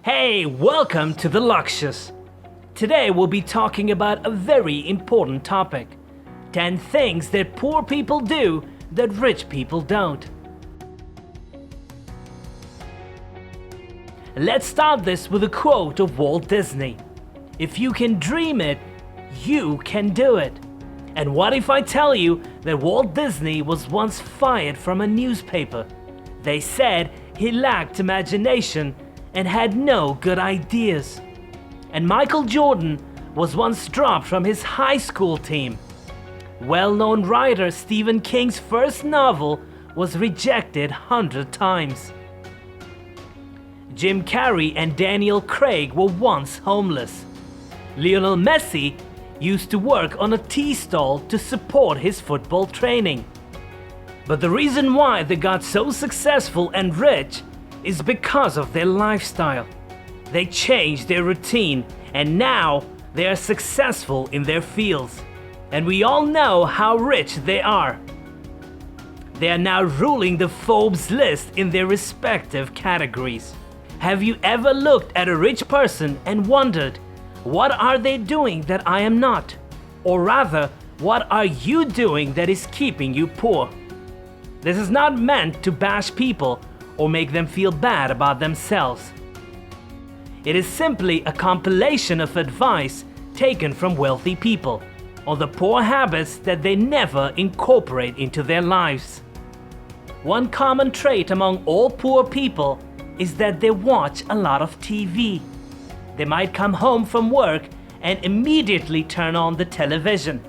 Hey, welcome to the Luxious. Today we'll be talking about a very important topic. 10 things that poor people do that rich people don't. Let's start this with a quote of Walt Disney. If you can dream it, you can do it. And what if I tell you that Walt Disney was once fired from a newspaper? They said he lacked imagination and had no good ideas. And Michael Jordan was once dropped from his high school team. Well-known writer Stephen King's first novel was rejected 100 times. Jim Carrey and Daniel Craig were once homeless. Lionel Messi used to work on a tea stall to support his football training. But the reason why they got so successful and rich is because of their lifestyle. They changed their routine and now they are successful in their fields. And we all know how rich they are. They are now ruling the Forbes list in their respective categories. Have you ever looked at a rich person and wondered, what are they doing that I am not? Or rather, what are you doing that is keeping you poor? This is not meant to bash people or make them feel bad about themselves. It is simply a compilation of advice taken from wealthy people on the poor habits that they never incorporate into their lives. One common trait among all poor people is that they watch a lot of TV. They might come home from work and immediately turn on the television.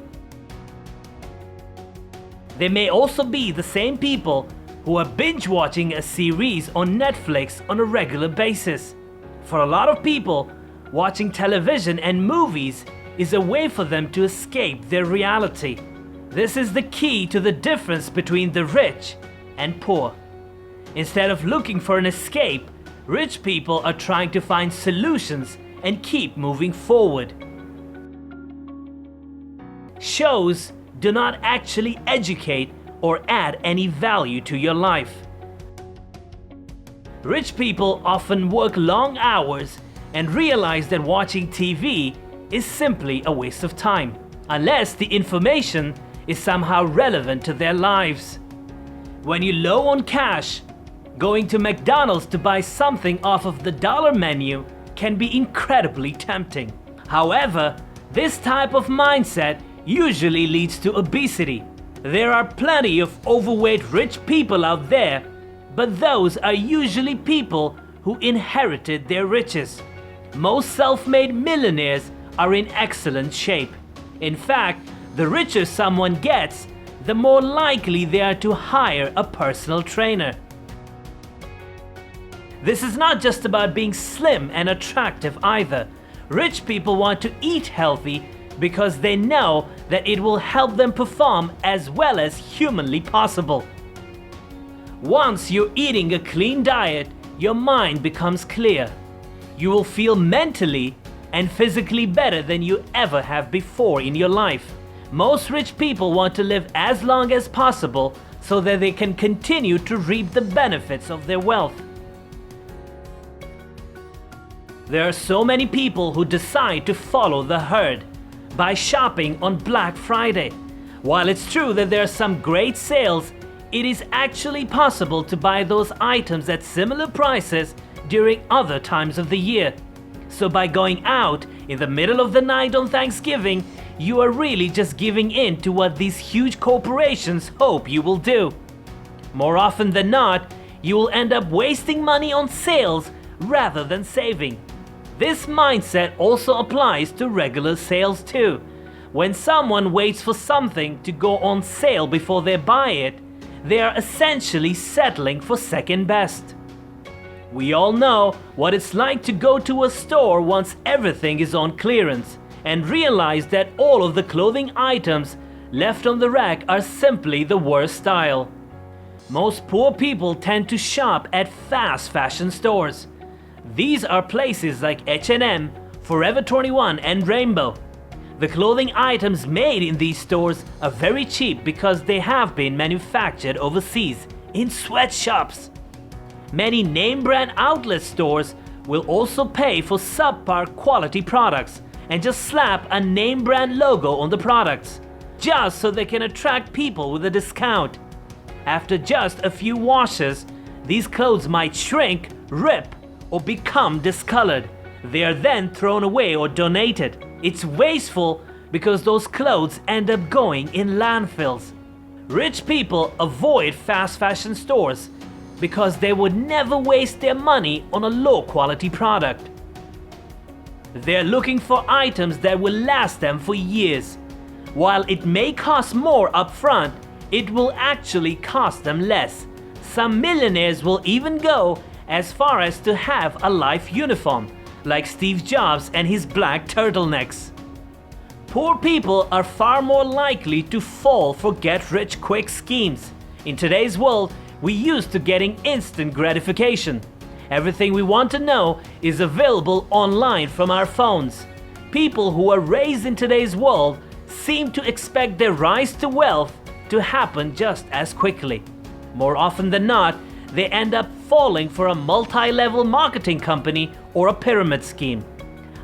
They may also be the same people who are binge watching a series on Netflix on a regular basis. For a lot of people, watching television and movies is a way for them to escape their reality. This is the key to the difference between the rich and poor. Instead of looking for an escape, rich people are trying to find solutions and keep moving forward. Shows do not actually educate or add any value to your life. Rich people often work long hours and realize that watching TV is simply a waste of time, unless the information is somehow relevant to their lives. When you're low on cash, going to McDonald's to buy something off of the dollar menu can be incredibly tempting. However, this type of mindset usually leads to obesity. There are plenty of overweight rich people out there, but those are usually people who inherited their riches. Most self-made millionaires are in excellent shape. In fact, the richer someone gets, the more likely they are to hire a personal trainer. This is not just about being slim and attractive either. Rich people want to eat healthy because they know that it will help them perform as well as humanly possible. Once you're eating a clean diet, your mind becomes clear. You will feel mentally and physically better than you ever have before in your life. Most rich people want to live as long as possible so that they can continue to reap the benefits of their wealth. There are so many people who decide to follow the herd by shopping on Black Friday. While it's true that there are some great sales, it is actually possible to buy those items at similar prices during other times of the year. So by going out in the middle of the night on Thanksgiving, you are really just giving in to what these huge corporations hope you will do. More often than not, you will end up wasting money on sales rather than saving. This mindset also applies to regular sales too. When someone waits for something to go on sale before they buy it, they are essentially settling for second best. We all know what it's like to go to a store once everything is on clearance and realize that all of the clothing items left on the rack are simply the worst style. Most poor people tend to shop at fast fashion stores. These are places like H&M, Forever 21 and Rainbow. The clothing items made in these stores are very cheap because they have been manufactured overseas in sweatshops. Many name brand outlet stores will also pay for subpar quality products and just slap a name brand logo on the products, just so they can attract people with a discount. After just a few washes, these clothes might shrink, rip, or become discolored. They are then thrown away or donated. It's wasteful because those clothes end up going in landfills. Rich people avoid fast fashion stores because they would never waste their money on a low quality product. They're looking for items that will last them for years. While it may cost more upfront, it will actually cost them less. Some millionaires will even go as far as to have a life uniform, like Steve Jobs and his black turtlenecks. Poor people are far more likely to fall for get-rich-quick schemes. In today's world, we're used to getting instant gratification. Everything we want to know is available online from our phones. People who are raised in today's world seem to expect their rise to wealth to happen just as quickly. More often than not, they end up falling for a multi-level marketing company or a pyramid scheme.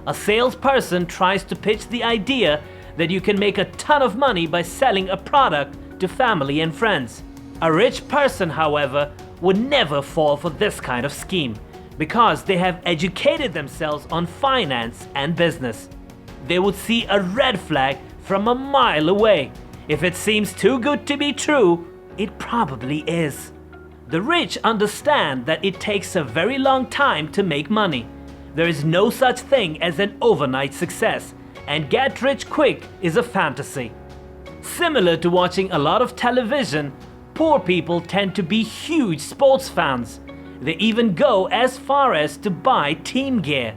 A salesperson tries to pitch the idea that you can make a ton of money by selling a product to family and friends. A rich person, however, would never fall for this kind of scheme because they have educated themselves on finance and business. They would see a red flag from a mile away. If it seems too good to be true, it probably is. The rich understand that it takes a very long time to make money. There is no such thing as an overnight success, and get rich quick is a fantasy. Similar to watching a lot of television, poor people tend to be huge sports fans. They even go as far as to buy team gear.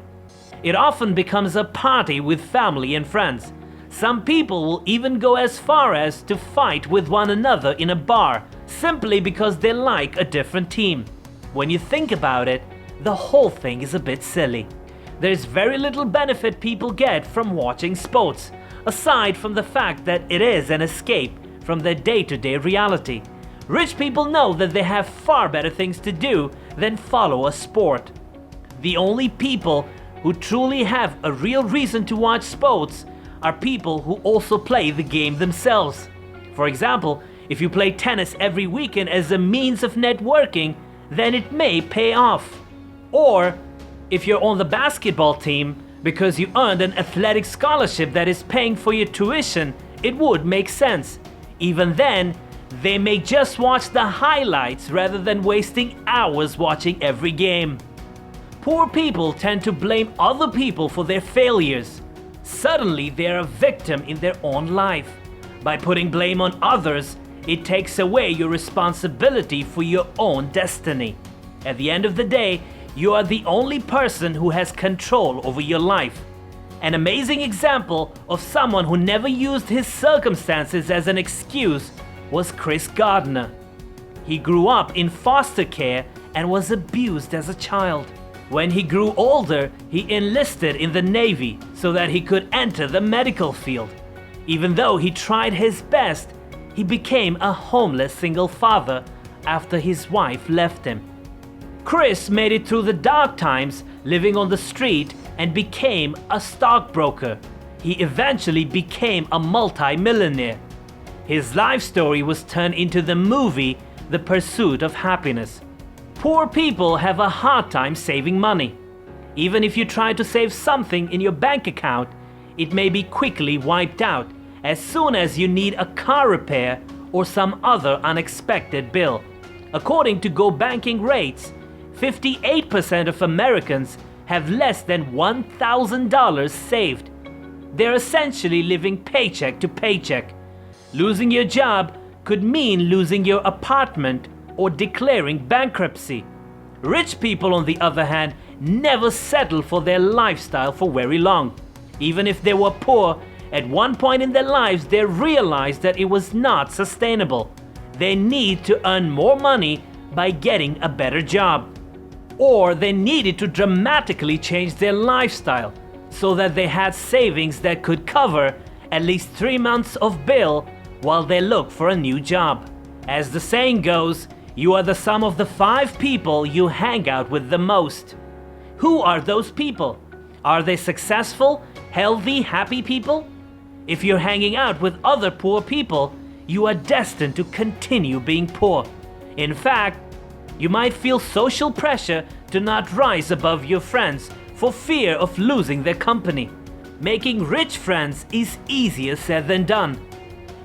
It often becomes a party with family and friends. Some people will even go as far as to fight with one another in a bar simply because they like a different team. When you think about it, the whole thing is a bit silly. There's very little benefit people get from watching sports, aside from the fact that it is an escape from their day-to-day reality. Rich people know that they have far better things to do than follow a sport. The only people who truly have a real reason to watch sports are people who also play the game themselves. For example, if you play tennis every weekend as a means of networking, then it may pay off. Or if you're on the basketball team because you earned an athletic scholarship that is paying for your tuition, it would make sense. Even then, they may just watch the highlights rather than wasting hours watching every game. Poor people tend to blame other people for their failures. Suddenly, they're a victim in their own life. By putting blame on others, it takes away your responsibility for your own destiny. At the end of the day, you are the only person who has control over your life. An amazing example of someone who never used his circumstances as an excuse was Chris Gardner. He grew up in foster care and was abused as a child. When he grew older, he enlisted in the Navy so that he could enter the medical field. Even though he tried his best, he became a homeless single father after his wife left him. Chris made it through the dark times living on the street and became a stockbroker. He eventually became a multi-millionaire. His life story was turned into the movie The Pursuit of Happiness. Poor people have a hard time saving money. Even if you try to save something in your bank account, it may be quickly wiped out as soon as you need a car repair or some other unexpected bill. According to Go Banking rates, 58% of Americans have less than $1,000 saved. They're essentially living paycheck to paycheck. Losing your job could mean losing your apartment or declaring bankruptcy. Rich people, on the other hand, never settle for their lifestyle for very long. Even if they were poor, at one point in their lives they realized that it was not sustainable. They need to earn more money by getting a better job. Or they needed to dramatically change their lifestyle so that they had savings that could cover at least 3 months of bill while they look for a new job. As the saying goes, you are the sum of the 5 people you hang out with the most. Who are those people? Are they successful, healthy, happy people? If you're hanging out with other poor people, you are destined to continue being poor. In fact, you might feel social pressure to not rise above your friends for fear of losing their company. Making rich friends is easier said than done.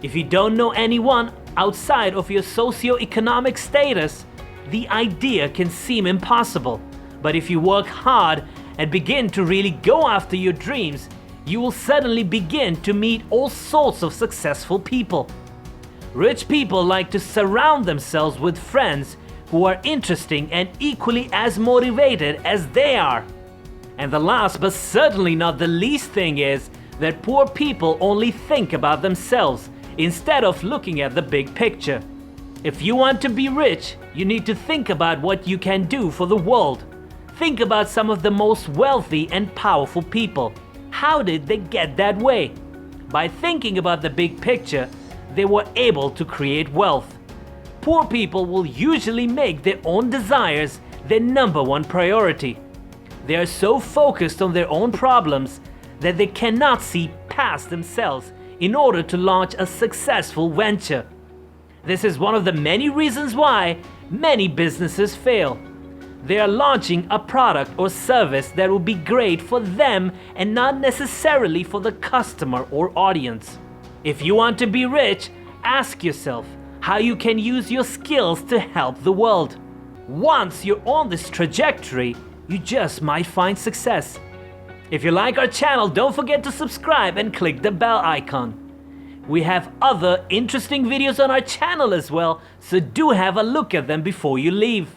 If you don't know anyone outside of your socio-economic status, the idea can seem impossible. But if you work hard and begin to really go after your dreams, you will suddenly begin to meet all sorts of successful people. Rich people like to surround themselves with friends who are interesting and equally as motivated as they are. And the last but certainly not the least thing is that poor people only think about themselves instead of looking at the big picture. If you want to be rich, you need to think about what you can do for the world. Think about some of the most wealthy and powerful people. How did they get that way? By thinking about the big picture, they were able to create wealth. Poor people will usually make their own desires their number one priority. They are so focused on their own problems that they cannot see past themselves in order to launch a successful venture. This is one of the many reasons why many businesses fail. They are launching a product or service that will be great for them and not necessarily for the customer or audience. If you want to be rich, ask yourself how you can use your skills to help the world. Once you're on this trajectory, you just might find success. If you like our channel, don't forget to subscribe and click the bell icon. We have other interesting videos on our channel as well, so do have a look at them before you leave.